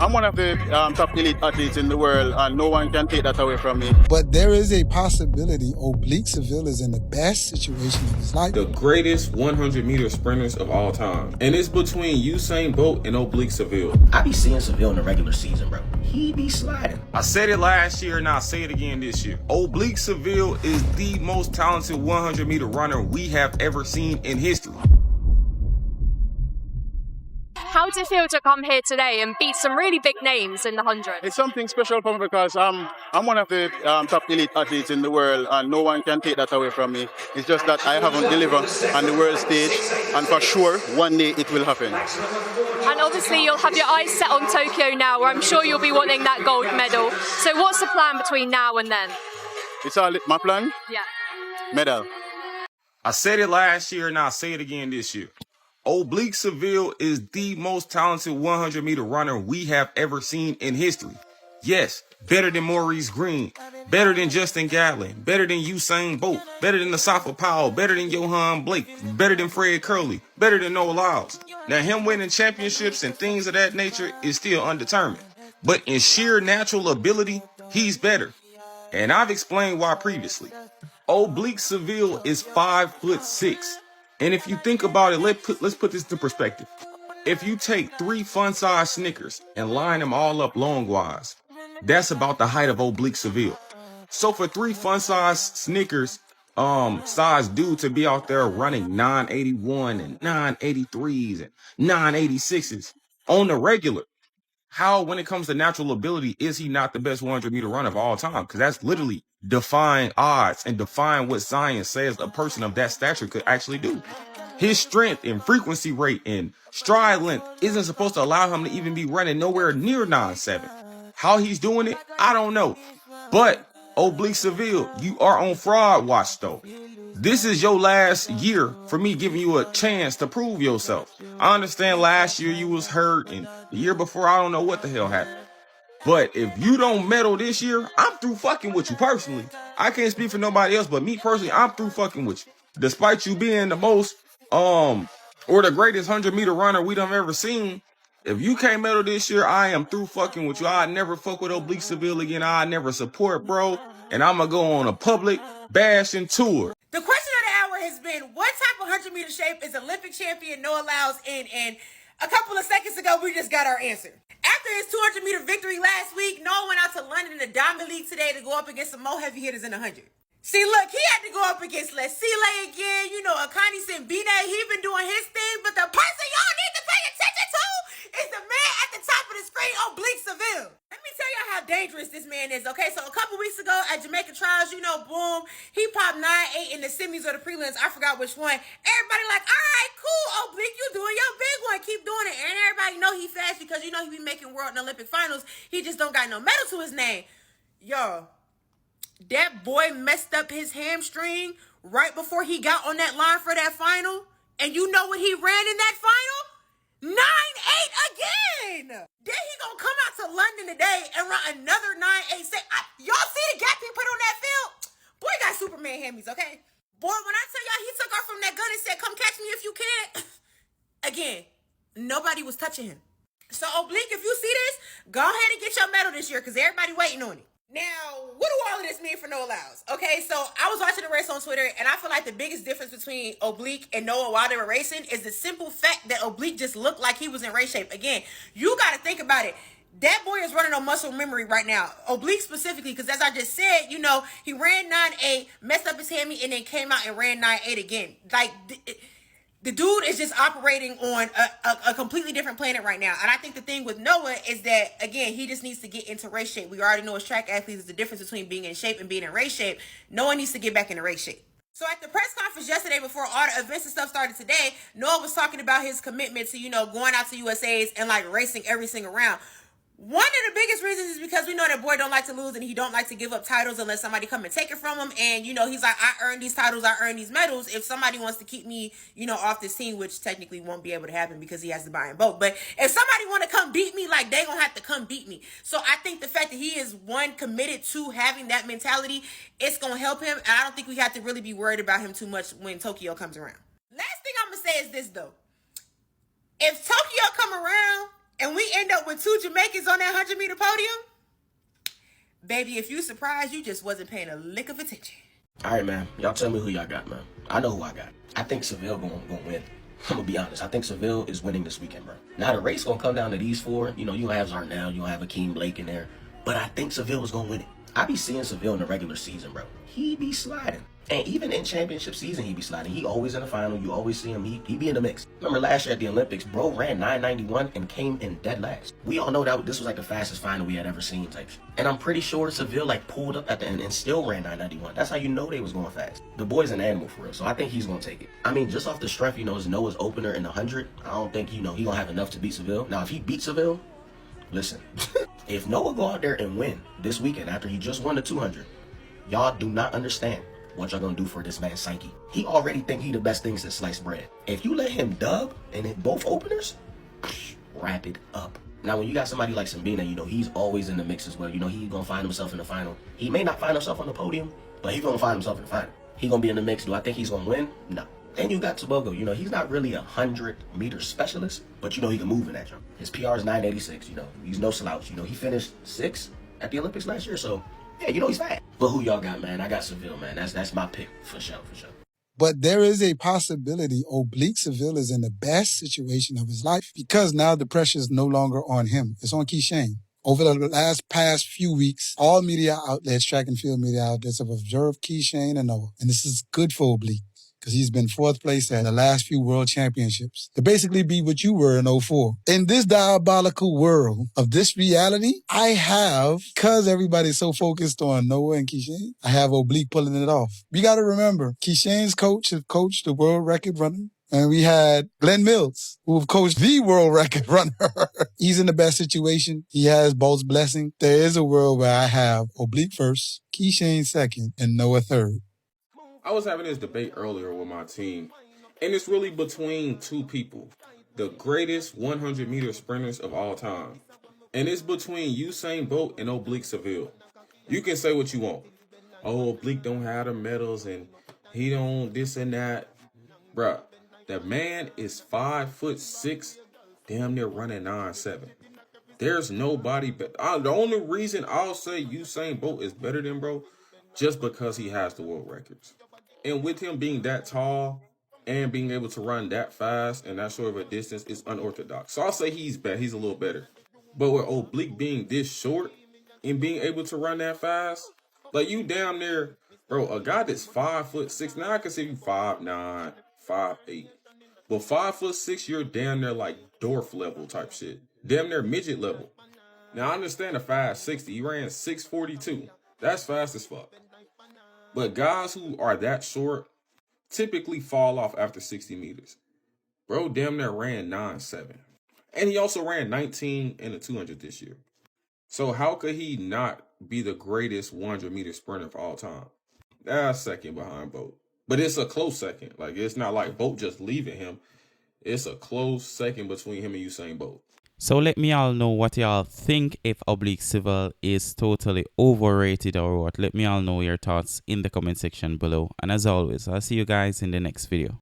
I'm one of the top elite athletes in the world, and no one can take that away from me. But there is a possibility Oblique Seville is in the best situation of his life. The greatest 100-meter sprinters of all time. And it's between Usain Bolt and Oblique Seville. I be seeing Seville in the regular season, bro. He be sliding. I said it last year and I'll say it again this year. Oblique Seville is the most talented 100-meter runner we have ever seen in history. How does it feel to come here today and beat some really big names in the 100? It's something special for me because I'm one of the top elite athletes in the world, and no one can take that away from me. It's just that I haven't delivered on the world stage, and for sure, one day it will happen. And obviously you'll have your eyes set on Tokyo now, where I'm sure you'll be wanting that gold medal. So what's the plan between now and then? It's all my plan? Yeah. Medal. I said it last year and I'll say it again this year. Oblique Seville is the most talented 100-meter runner we have ever seen in history. Yes, better than Maurice Green, better than Justin Gatlin, better than Usain Bolt, better than Asafa Powell, better than Johan Blake, better than Fred Curley, better than Noah Lyles. Now, him winning championships and things of that nature is still undetermined. But in sheer natural ability, he's better. And I've explained why previously. Oblique Seville is 5'6". And if you think about it, let's put this into perspective. If you take 3 fun-size Snickers and line them all up long-wise, that's about the height of Oblique Seville. So for 3 fun-size Snickers size dude to be out there running 981 and 983s and 986s on the regular, how, when it comes to natural ability, is he not the best 100-meter runner of all time? Because that's literally defying odds and defying what science says a person of that stature could actually do. His strength and frequency rate and stride length isn't supposed to allow him to even be running nowhere near 9.7. How he's doing it, I don't know. But Oblique Seville, you are on fraud watch though. This is your last year for me giving you a chance to prove yourself. I understand last year you was hurt and the year before I don't know what the hell happened. But if you don't medal this year, I'm through fucking with you personally. I can't speak for nobody else, but me personally, I'm through fucking with you. Despite you being the most, or the greatest 100-meter runner we done ever seen, if you can't medal this year, I am through fucking with you. I never fuck with Oblique Seville again. I never support, bro. And I'm gonna go on a public bashing tour. The question of the hour has been, what type of 100-meter shape is Olympic champion Noah Lyles in? And a couple of seconds ago, we just got our answer. After his 200-meter victory last week, Noah went out to London in the Diamond League today to go up against some more heavy hitters in the 100. See, look, he had to go up against Lesile again. You know, Akani Simbine, he been doing his thing. But the person y'all need to pay attention to is the man at the top of the screen, Oblique Seville. Let me tell y'all how dangerous this man is, okay? So a couple weeks ago at Jamaica Trials, you know, boom, he popped 9.8 in the semis or the prelims. I forgot which one. Everybody like, all right, cool, Oblique, you doing your big one. Keep doing it. And everybody know he fast because, you know, he be making world and Olympic finals. He just don't got no medal to his name. Y'all, that boy messed up his hamstring right before he got on that line for that final. And you know what he ran in that final? 9.8 again. Then he gonna come out to London today and run another 9.8. Y'all see the gap he put on that field? Boy got Superman hammies, okay? Boy, when I tell y'all he took off from that gun and said, come catch me if you can. Again, nobody was touching him. So Oblique, if you see this, go ahead and get your medal this year because everybody waiting on it. Now, what do all of this mean for Noah Lyles? Okay, so I was watching the race on Twitter, and I feel like the biggest difference between Oblique and Noah while they were racing is the simple fact that Oblique just looked like he was in race shape. Again, you got to think about it. That boy is running on muscle memory right now. Oblique specifically, because as I just said, you know, he ran 9.8, messed up his hammy, and then came out and ran 9.8 again. Like, the dude is just operating on a completely different planet right now. And I think the thing with Noah is that, again, he just needs to get into race shape. We already know as track athletes, the difference between being in shape and being in race shape. Noah needs to get back into race shape. So at the press conference yesterday before all the events and stuff started today, Noah was talking about his commitment to, you know, going out to USAs and like racing every single round. One of the biggest reasons is because we know that boy don't like to lose and he don't like to give up titles unless somebody come and take it from him. And, you know, he's like, I earned these titles, I earned these medals. If somebody wants to keep me, you know, off this team, which technically won't be able to happen because he has to buy and vote. But if somebody want to come beat me, like, they gonna have to come beat me. So I think the fact that he is, one, committed to having that mentality, it's gonna help him. And I don't think we have to really be worried about him too much when Tokyo comes around. Last thing I'm gonna say is this, though. If Tokyo come around and we end up with 2 Jamaicans on that 100-meter podium, baby, if you surprised, you just wasn't paying a lick of attention. All right, man. Y'all tell me who y'all got, man. I know who I got. I think Seville gonna win. I'm gonna be honest. I think Seville is winning this weekend, bro. Now the race gonna come down to these 4. You know, you gonna have Zarnell, you gonna have Akeem Blake in there, but I think Seville is gonna win it. I be seeing Seville in the regular season, bro. He be sliding. And even in championship season, he be sliding. He always in the final. You always see him. He be in the mix. Remember last year at the Olympics, bro ran 9:91 and came in dead last. We all know that this was like the fastest final we had ever seen type shit. And I'm pretty sure Seville like pulled up at the end and still ran 9:91. That's how you know they was going fast. The boy's an animal for real, so I think he's gonna take it. I mean, just off the strength, you know, it's Noah's opener in the 100. I don't think, you know, he gonna have enough to beat Seville. Now, if he beats Seville, listen, if Noah go out there and win this weekend after he just won the 200, y'all do not understand what y'all gonna do for this man's psyche. He already think he the best thing since sliced bread. If you let him dub and hit both openers, wrap it up. Now, when you got somebody like Sabina, you know, he's always in the mix as well. You know, he's gonna find himself in the final. He may not find himself on the podium, but he's gonna find himself in the final. He gonna be in the mix. Do I think he's gonna win? No. Then you got Tobogo. You know, he's not really a 100-meter specialist, but you know he can move in that jump. His PR is 986. You know, he's no slouch. You know, he finished 6th at the Olympics last year, so yeah, you know he's fast. But who y'all got, man? I got Seville, man. That's my pick for sure. But there is a possibility Oblique Seville is in the best situation of his life because now the pressure is no longer on him. It's on Keyshain. Over the past few weeks, all media outlets, track and field media outlets, have observed Keyshain and Noah. And this is good for Oblique because he's been 4th place at the last few world championships to basically be what you were in 04. In this diabolical world of this reality, I have, because everybody's so focused on Noah and Keyshain, I have Oblique pulling it off. You got to remember, Keyshain's coach has coached the world record runner. And we had Glenn Mills, who have coached the world record runner. He's in the best situation. He has Bolt's blessing. There is a world where I have Oblique first, Keyshain second, and Noah third. I was having this debate earlier with my team, and it's really between 2 people, the greatest 100-meter sprinters of all time. And it's between Usain Bolt and Oblique Seville. You can say what you want. Oh, Oblique don't have the medals, and he don't this and that. Bruh, the man is 5'6", damn near running 9'7". There's nobody better. The only reason I'll say Usain Bolt is better than bro, just because he has the world records. And with him being that tall and being able to run that fast and that short of a distance is unorthodox. So I'll say he's better. He's a little better. But with Oblique being this short and being able to run that fast, like you down there, bro, a guy that's 5'6", now I can see you 5'9", 5'8". But 5'6", you're damn near like dwarf level type shit. Damn near midget level. Now I understand a 5'60". He ran 6'42". That's fast as fuck. But guys who are that short typically fall off after 60 meters. Bro damn near ran 9'7". And he also ran 19 in the 200 this year. So how could he not be the greatest 100-meter sprinter of all time? That's second behind Bolt. But it's a close second. Like, it's not like Bolt just leaving him. It's a close second between him and Usain Bolt. So let me all know what y'all think, if Oblique Seville is totally overrated or what. Let me all know your thoughts in the comment section below. And as always, I'll see you guys in the next video.